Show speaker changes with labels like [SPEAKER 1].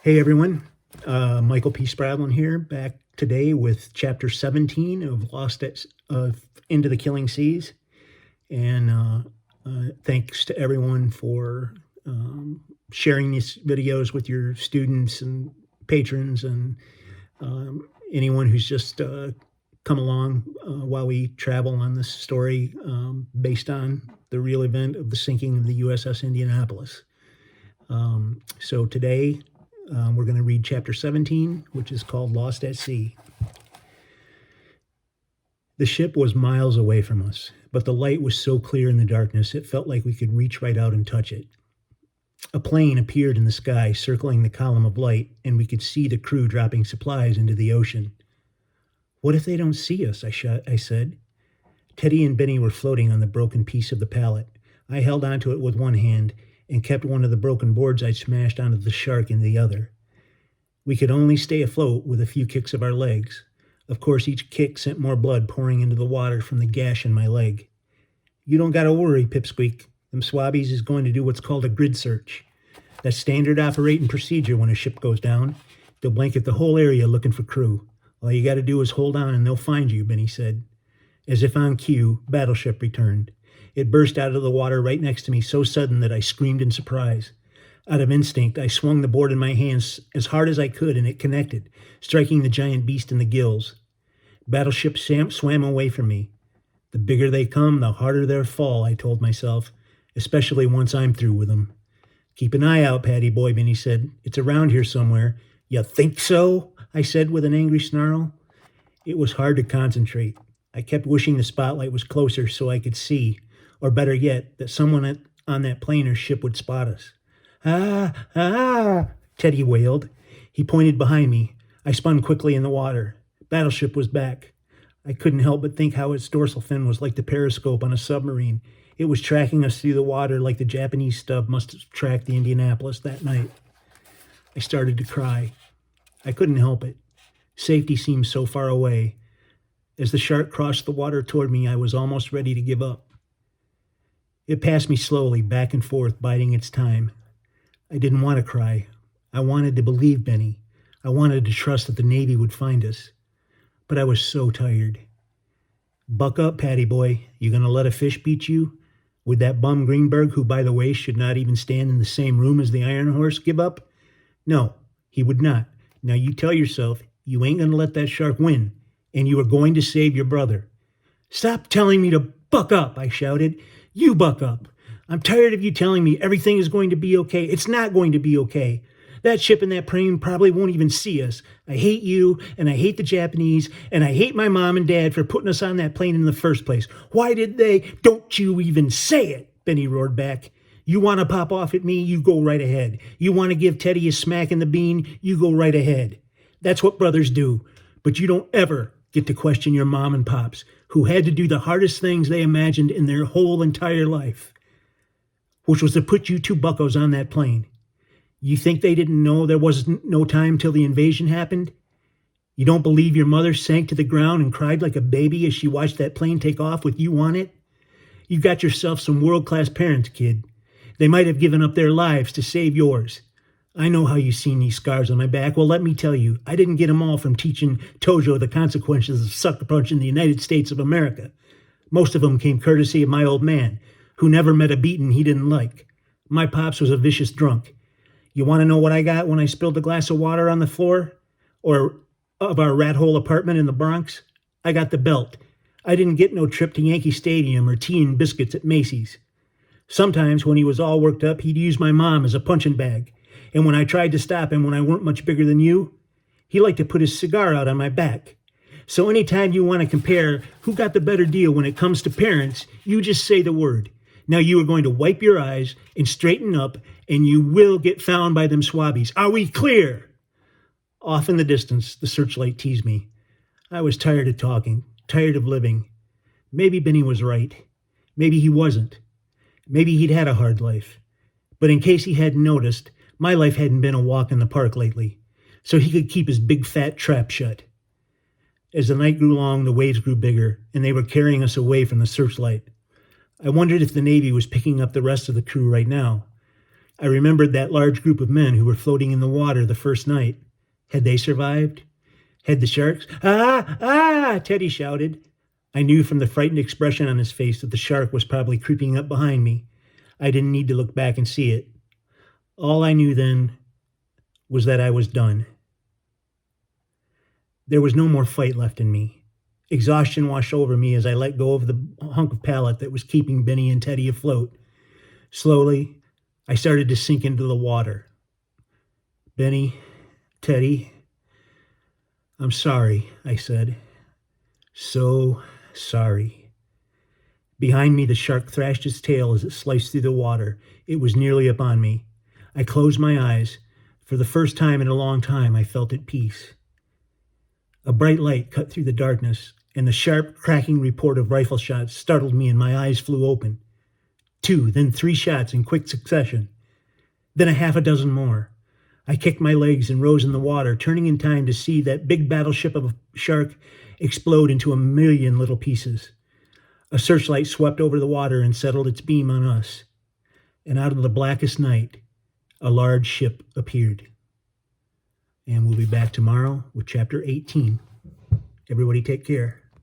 [SPEAKER 1] Hey everyone, Michael P. Spradlin here, back today with Chapter 17 of Into the Killing Seas. And thanks to everyone for sharing these videos with your students and patrons and anyone who's just come along while we travel on this story based on the real event of the sinking of the USS Indianapolis. So today, we're going to read Chapter 17, which is called Lost at Sea. The ship was miles away from us, but the light was so clear in the darkness it felt like we could reach right out and touch it. A plane appeared in the sky, circling the column of light, and we could see the crew dropping supplies into the ocean. "What if they don't see us?" I said. Teddy and Benny were floating on the broken piece of the pallet. I held onto it with one hand and kept one of the broken boards I'd smashed onto the shark in the other. We could only stay afloat with a few kicks of our legs. Of course, each kick sent more blood pouring into the water from the gash in my leg. "You don't gotta worry," Pipsqueak. "Them swabbies is going to do what's called a grid search. That's standard operating procedure when a ship goes down. They'll blanket the whole area looking for crew. All you gotta do is hold on and they'll find you," Benny said. As if on cue, Battleship returned. It burst out of the water right next to me so sudden that I screamed in surprise. Out of instinct, I swung the board in my hands as hard as I could, and it connected, striking the giant beast in the gills. Battleship swam away from me. "The bigger they come, the harder their fall," I told myself, "especially once I'm through with them." "Keep an eye out, Patty boy," Benny said. "It's around here somewhere." "You think so?" I said with an angry snarl. It was hard to concentrate. I kept wishing the spotlight was closer so I could see, or better yet, that someone on that plane or ship would spot us. "Ah, ah," Teddy wailed. He pointed behind me. I spun quickly in the water. Battleship was back. I couldn't help but think how its dorsal fin was like the periscope on a submarine. It was tracking us through the water like the Japanese stub must have tracked the Indianapolis that night. I started to cry. I couldn't help it. Safety seemed so far away. As the shark crossed the water toward me, I was almost ready to give up. It passed me slowly, back and forth, biding its time. I didn't want to cry. I wanted to believe Benny. I wanted to trust that the Navy would find us. But I was so tired. "Buck up, Patty boy. You gonna let a fish beat you? Would that bum Greenberg, who, by the way, should not even stand in the same room as the Iron Horse, give up? No, he would not. Now you tell yourself you ain't gonna let that shark win, and you are going to save your brother." "Stop telling me to buck up," I shouted. "You buck up. I'm tired of you telling me everything is going to be okay. It's not going to be okay. That ship and that plane probably won't even see us. I hate you, and I hate the Japanese, and I hate my mom and dad for putting us on that plane in the first place. Why did they—" "Don't you even say it," Benny roared back. "You want to pop off at me? You go right ahead. You want to give Teddy a smack in the bean? You go right ahead. That's what brothers do. But you don't ever get to question your mom and pops, who had to do the hardest things they imagined in their whole entire life, which was to put you two buccos on that plane. You think they didn't know there was no time till the invasion happened? You don't believe your mother sank to the ground and cried like a baby as she watched that plane take off with you on it? You got yourself some world-class parents, kid. They might have given up their lives to save yours. I know how you've seen these scars on my back. Well, let me tell you, I didn't get them all from teaching Tojo the consequences of sucker punch in the United States of America. Most of them came courtesy of my old man, who never met a beating he didn't like. My pops was a vicious drunk. You want to know what I got when I spilled a glass of water on the floor or of our rat hole apartment in the Bronx? I got the belt. I didn't get no trip to Yankee Stadium or tea and biscuits at Macy's. Sometimes when he was all worked up, he'd use my mom as a punching bag. And when I tried to stop him when I weren't much bigger than you, he liked to put his cigar out on my back. So anytime you want to compare who got the better deal when it comes to parents, you just say the word. Now you are going to wipe your eyes and straighten up, and you will get found by them swabbies. Are we clear?" Off in the distance, the searchlight teased me. I was tired of talking, tired of living. Maybe Benny was right. Maybe he wasn't. Maybe he'd had a hard life. But in case he hadn't noticed, my life hadn't been a walk in the park lately, so he could keep his big fat trap shut. As the night grew long, the waves grew bigger, and they were carrying us away from the searchlight. I wondered if the Navy was picking up the rest of the crew right now. I remembered that large group of men who were floating in the water the first night. Had they survived? Had the sharks? Ah! Ah! Teddy shouted. I knew from the frightened expression on his face that the shark was probably creeping up behind me. I didn't need to look back and see it. All I knew then was that I was done. There was no more fight left in me. Exhaustion washed over me as I let go of the hunk of pallet that was keeping Benny and Teddy afloat. Slowly, I started to sink into the water. Benny, Teddy, I'm sorry, I said. So sorry. Behind me, the shark thrashed its tail as it sliced through the water. It was nearly upon me. I closed my eyes. For the first time in a long time, I felt at peace. A bright light cut through the darkness, and the sharp, cracking report of rifle shots startled me, and my eyes flew open. 2, then 3 shots in quick succession. Then a half a dozen more. I kicked my legs and rose in the water, turning in time to see that big battleship of a shark explode into a million little pieces. A searchlight swept over the water and settled its beam on us. And out of the blackest night, a large ship appeared. And we'll be back tomorrow with Chapter 18. Everybody take care.